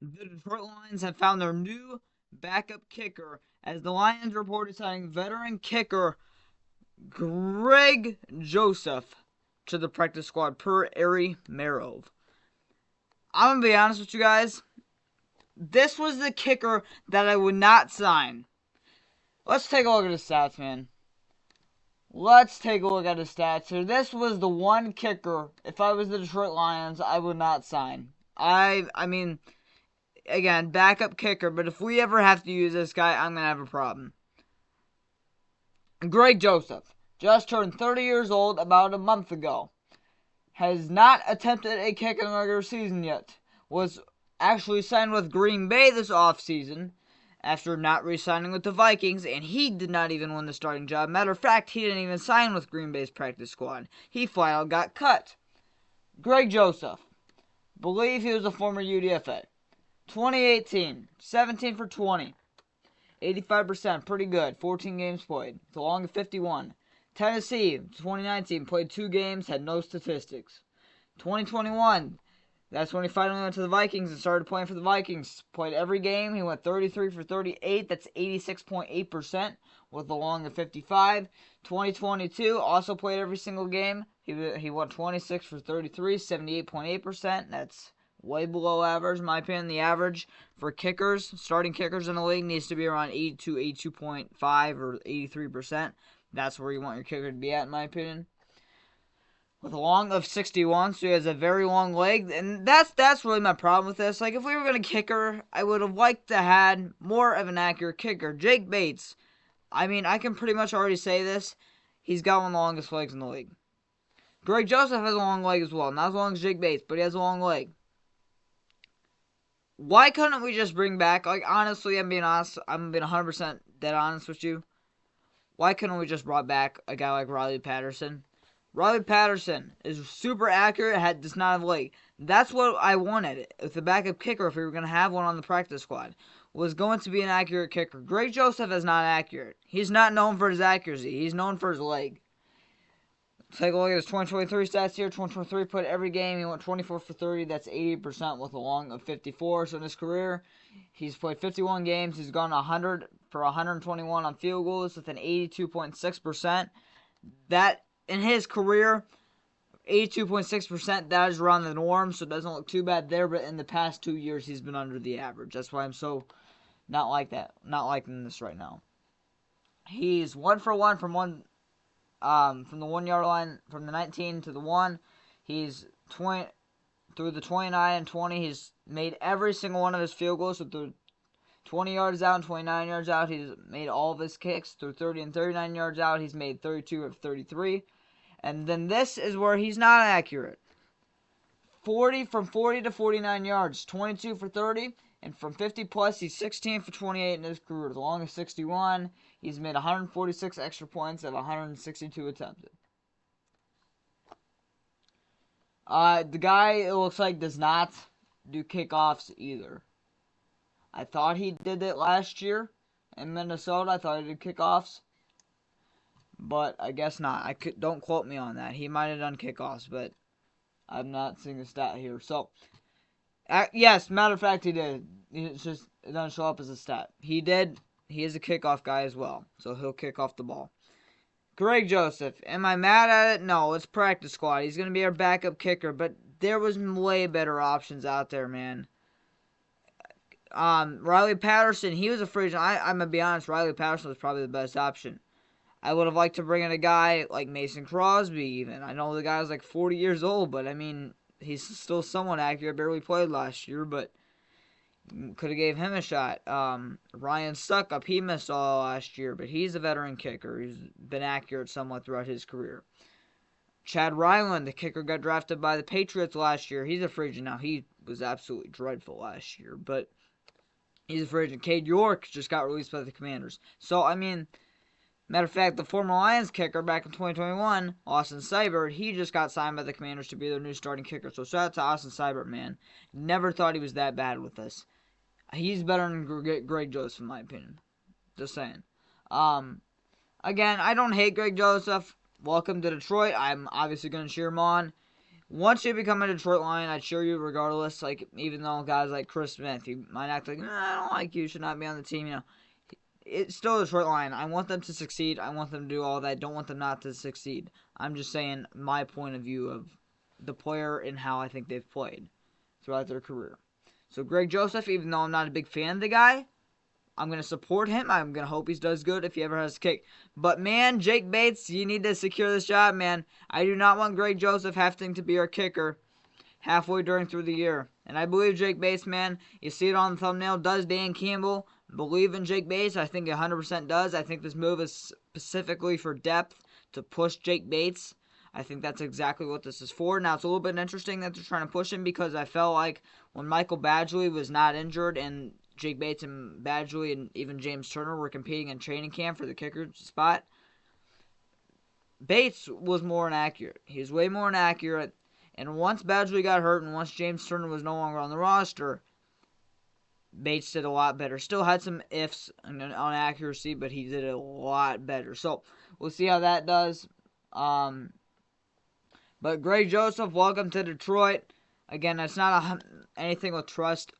The Detroit Lions have found their new backup kicker as the Lions reported signing veteran kicker Greg Joseph to the practice squad per Ari Merov. I'm going to be honest with you guys. This was the kicker that I would not sign. Let's take a look at his stats, man. Let's take a look at his stats here. This was the one kicker, if I was the Detroit Lions, I would not sign. I mean, again, backup kicker, but if we ever have to use this guy, I'm going to have a problem. Greg Joseph just turned 30 years old about a month ago. Has not attempted a kick in the regular season yet. Was actually signed with Green Bay this offseason after not re-signing with the Vikings, and he did not even win the starting job. Matter of fact, he didn't even sign with Green Bay's practice squad. He flat out got cut. Greg Joseph. Believe he was a former UDFA. 2018, 17 for 20. 85%, pretty good. 14 games played. It's along at 51. Tennessee, 2019, played 2 games, had no statistics. 2021, that's when he finally went to the Vikings and started playing for the Vikings. Played every game. He went 33 for 38. That's 86.8% with a long of 55. 2022, also played every single game. He went 26 for 33, 78.8%. That's way below average, in my opinion. The average for kickers, starting kickers in the league, needs to be around 82, 82.5, or 83%. That's where you want your kicker to be at, in my opinion. With a long of 61, so he has a very long leg, and that's really my problem with this. Like, if we were going to kicker, I would have liked to had more of an accurate kicker. Jake Bates, I mean, I can pretty much already say this. He's got one of the longest legs in the league. Greg Joseph has a long leg as well. Not as long as Jake Bates, but he has a long leg. Why couldn't we just bring back, like, honestly, I'm being honest, I'm being 100% dead honest with you. Why couldn't we just brought back a guy like Riley Patterson? Riley Patterson is super accurate, does not have a leg. That's what I wanted with the backup kicker, if we were going to have one on the practice squad, was going to be an accurate kicker. Greg Joseph is not accurate. He's not known for his accuracy. He's known for his leg. Take a look at his 2023 stats here. 2023 put every game. He went 24 for 30. That's 80% with a long of 54. So in his career, he's played 51 games. He's gone 100 for 121 on field goals with an 82.6%. That, in his career, 82.6%, that is around the norm, so it doesn't look too bad there. But in the past 2 years, he's been under the average. That's why I'm so not liking this right now. He's 1 for 1 from the 1 yard line, from the 19 to the 1. He's 20 through the 29 and 20. He's made every single one of his field goals. So through 20 yards out and 29 yards out, he's made all of his kicks. Through 30 and 39 yards out, he's made 32 of 33. And then this is where he's not accurate. 40 to 49 yards, 22 for 30. And from 50 plus, he's 16 for 28 in his career. As long as 61, he's made 146 extra points of 162 attempted. The guy, it looks like, does not do kickoffs either. I thought he did it last year in Minnesota. I thought he did kickoffs. But I guess not. Don't quote me on that. He might have done kickoffs, but I'm not seeing the stat here. So, yes, matter of fact, he did. It doesn't show up as a stat. He did. He is a kickoff guy as well, so he'll kick off the ball. Greg Joseph, am I mad at it? No, it's practice squad. He's going to be our backup kicker, but there was way better options out there, man. Riley Patterson, he was a free agent. I'm going to be honest, Riley Patterson was probably the best option. I would have liked to bring in a guy like Mason Crosby, even. I know the guy's like 40 years old, but I mean, he's still somewhat accurate. Barely played last year, but could have gave him a shot. Ryan Suckup, he missed all last year, but he's a veteran kicker. He's been accurate somewhat throughout his career. Chad Ryland, the kicker, got drafted by the Patriots last year. He's a free agent now. He was absolutely dreadful last year, but he's a free agent. Cade York just got released by the Commanders. So, I mean, matter of fact, the former Lions kicker back in 2021, Austin Seibert, he just got signed by the Commanders to be their new starting kicker. So shout out to Austin Seibert, man. Never thought he was that bad with this. He's better than Greg Joseph, in my opinion. Just saying. Again, I don't hate Greg Joseph. Welcome to Detroit. I'm obviously going to cheer him on. once you become a Detroit Lion, I cheer you regardless. Like, even though guys like Chris Smith, you might act like, I don't like you, should not be on the team. You know, it's still a Detroit Lion. I want them to succeed. I want them to do all that. I don't want them not to succeed. I'm just saying my point of view of the player and how I think they've played throughout their career. So Greg Joseph, even though I'm not a big fan of the guy, I'm going to support him. I'm going to hope he does good if he ever has a kick. But, man, Jake Bates, you need to secure this job, man. I do not want Greg Joseph having to be our kicker halfway through the year. And I believe Jake Bates, man. You see it on the thumbnail. Does Dan Campbell believe in Jake Bates? I think 100% does. I think this move is specifically for depth to push Jake Bates. I think that's exactly what this is for. Now, it's a little bit interesting that they're trying to push him because I felt like when Michael Badgley was not injured and Jake Bates and Badgley and even James Turner were competing in training camp for the kicker spot, Bates was more inaccurate. He was way more inaccurate. And once Badgley got hurt and once James Turner was no longer on the roster, Bates did a lot better. Still had some ifs on accuracy, but he did a lot better. So we'll see how that does. But Greg Joseph, welcome to Detroit. Again, it's not anything with trust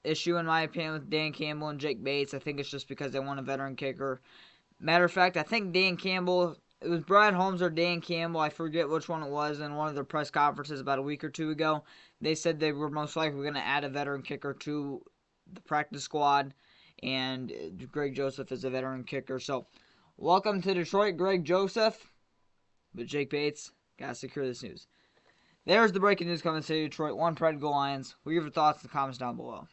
issue, in my opinion, with Dan Campbell and Jake Bates. I think it's just because they want a veteran kicker. Matter of fact, I think Dan Campbell, it was Brad Holmes or Dan Campbell, I forget which one it was, in one of their press conferences about a week or two ago. They said they were most likely going to add a veteran kicker to the practice squad, and Greg Joseph is a veteran kicker. So, welcome to Detroit, Greg Joseph. But Jake Bates, gotta secure this news. There's the breaking news coming to Detroit. One Pride, go Lions. Leave your thoughts in the comments down below.